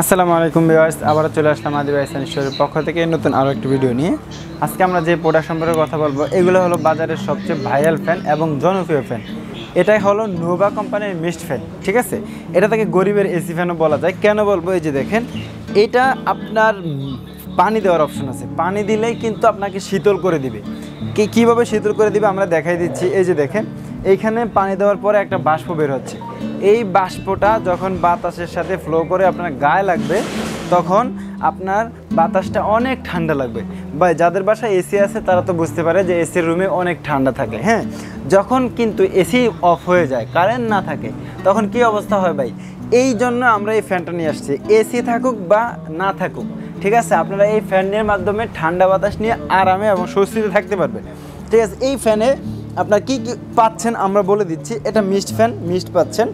আসসালামু আলাইকুম ভিউয়ার্স, আবার চলে আসলাম আদি ভাই সানিশোরের পক্ষ থেকে নতুন আরও একটি ভিডিও নিয়ে। আজকে আমরা যে প্রোডাক্ট সম্পর্কে কথা বলবো এগুলো হলো বাজারের সবচেয়ে ভাইরাল ফ্যান এবং জনপ্রিয় ফ্যান। এটাই হলো নোভা কোম্পানির মিস্ট ফ্যান, ঠিক আছে। এটা থেকে গরিবের এসি ফ্যানও বলা যায়। কেন বলবো, এই যে দেখেন, এটা আপনার পানি দেওয়ার অপশন আছে। পানি দিলেই কিন্তু আপনাকে শীতল করে দিবে। কীভাবে শীতল করে দিবে আমরা দেখাই দিচ্ছি। এই যে দেখেন, এইখানে পানি দেওয়ার পরে একটা বাষ্প বের হচ্ছে। এই বাষ্পটা যখন বাতাসের সাথে ফ্লো করে আপনার গায়ে লাগবে, তখন আপনার বাতাসটা অনেক ঠান্ডা লাগবে। বা যাদের বাসায় এসি আছে তারা তো বুঝতে পারে যে এসির রুমে অনেক ঠান্ডা থাকে। হ্যাঁ, যখন কিন্তু এসি অফ হয়ে যায়, কারেন্ট না থাকে, তখন কি অবস্থা হয় ভাই? এই জন্য আমরা এই ফ্যানটা নিয়ে আসছি। এসি থাকুক বা না থাকুক, ঠিক আছে, আপনারা এই ফ্যানের মাধ্যমে ঠান্ডা বাতাস নিয়ে আরামে এবং স্বস্তিতে থাকতে পারবেন, ঠিক আছে। এই ফ্যানে আপনার কি পাচ্ছেন আমরা বলে দিচ্ছি। এটা মিস্ট ফ্যান, মিস্ট পাচ্ছেন,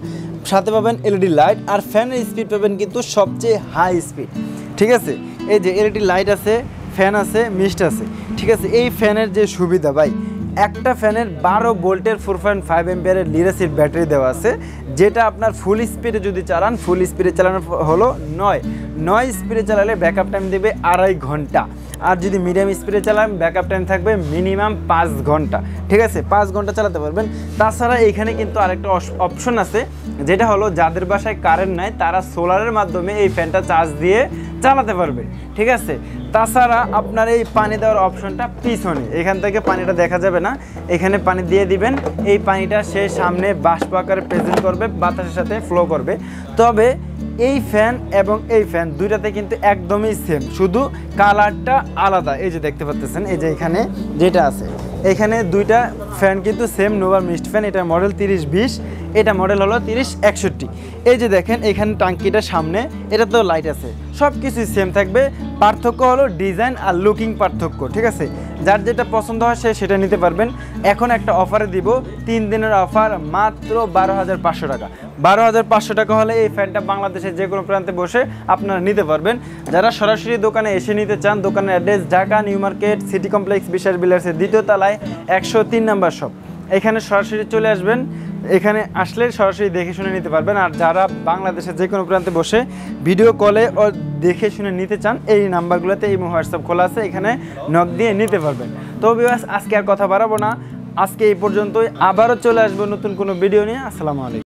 সাথে পাবেন এলইডি লাইট, আর ফ্যানের স্পিড পাবেন কিন্তু সবচেয়ে হাই স্পিড, ঠিক আছে। এই যে এলইডি লাইট আছে, ফ্যান আছে, মিস্ট আছে, ঠিক আছে। এই ফ্যানের যে সুবিধা ভাই, একটা ফ্যানের 12 ভোল্টের 4.5 এম্পিয়ারের লিড-অ্যাসিড ব্যাটারি দেওয়া আছে, যেটা আপনার ফুল স্পিডে যদি চালান, ফুল স্পিডে চালানো হলো 9 স্পিডে চালালে ব্যাকআপ টাইম দেবে 2.5 ঘন্টা। আর যদি মিডিয়াম স্পিডে চালান ব্যাকআপ টাইম থাকবে মিনিমাম 5 ঘন্টা, ঠিক আছে। 5 ঘন্টা চালাতে পারবেন। তাছাড়া এখানে কিন্তু আরেকটা অপশন আছে, যেটা হলো যাদের বাসায় কারেন্ট নাই তারা সোলারের মাধ্যমে এই ফ্যানটা চার্জ দিয়ে চালাতে পারবে, ঠিক আছে। তাছাড়া আপনার এই পানি দেওয়ার অপশনটা পিছনে, এখান থেকে পানিটা দেখা যাবে না, এখানে পানি দিয়ে দিবেন। এই পানিটা সে সামনে বাষ্প আকারে প্রেজেন্ট করবে, বাতাসের সাথে ফ্লো করবে। তবে এই ফ্যান এবং এই ফ্যান দুইটাতে কিন্তু একদমই সেম, শুধু কালারটা আলাদা। এই যে দেখতে পাচ্ছেন, এই যে এখানে যেটা আছে, এখানে দুইটা ফ্যান কিন্তু সেম, নোভা মিস্ট ফ্যান। এটা মডেল 3020, এটা মডেল হলো 3061। এই যে দেখেন, এখানে টাঙ্কিটা সামনে, এটা তো লাইট আছে, সব কিছুই সেম থাকবে। পার্থক্য হলো ডিজাইন আর লুকিং পার্থক্য, ঠিক আছে। যার যেটা পছন্দ হয় সে সেটা নিতে পারবেন। এখন একটা অফারে দিব, 3 দিনের অফার, মাত্র 12,500 টাকা। 12,500 টাকা হলে এই ফ্যানটা বাংলাদেশের যে কোনো প্রান্তে বসে আপনারা নিতে পারবেন। যারা সরাসরি দোকানে এসে নিতে চান, দোকানের address Dhaka new market city complex বিশ্বাস বিলার্সের 2য় তলায় 103 নম্বর শপ। এখানে সরাসরি চলে আসবেন, এখানে আসলে সরাসরি দেখে শুনে নিতে পারবেন। আর যারা বাংলাদেশের যে কোনো প্রান্তে বসে ভিডিও কলে ও দেখে শুনে নিতে চান, এই নাম্বারগুলোতে এই হোয়াটসঅ্যাপ খোলা আছে, এখানে নক দিয়ে নিতে পারবেন। তো ভিউয়ার্স, আজকে আর কথা বাড়াবো না, আজকে এই পর্যন্তই। আবারও চলে আসবো নতুন কোনো ভিডিও নিয়ে। আসসালামু আলাইকুম।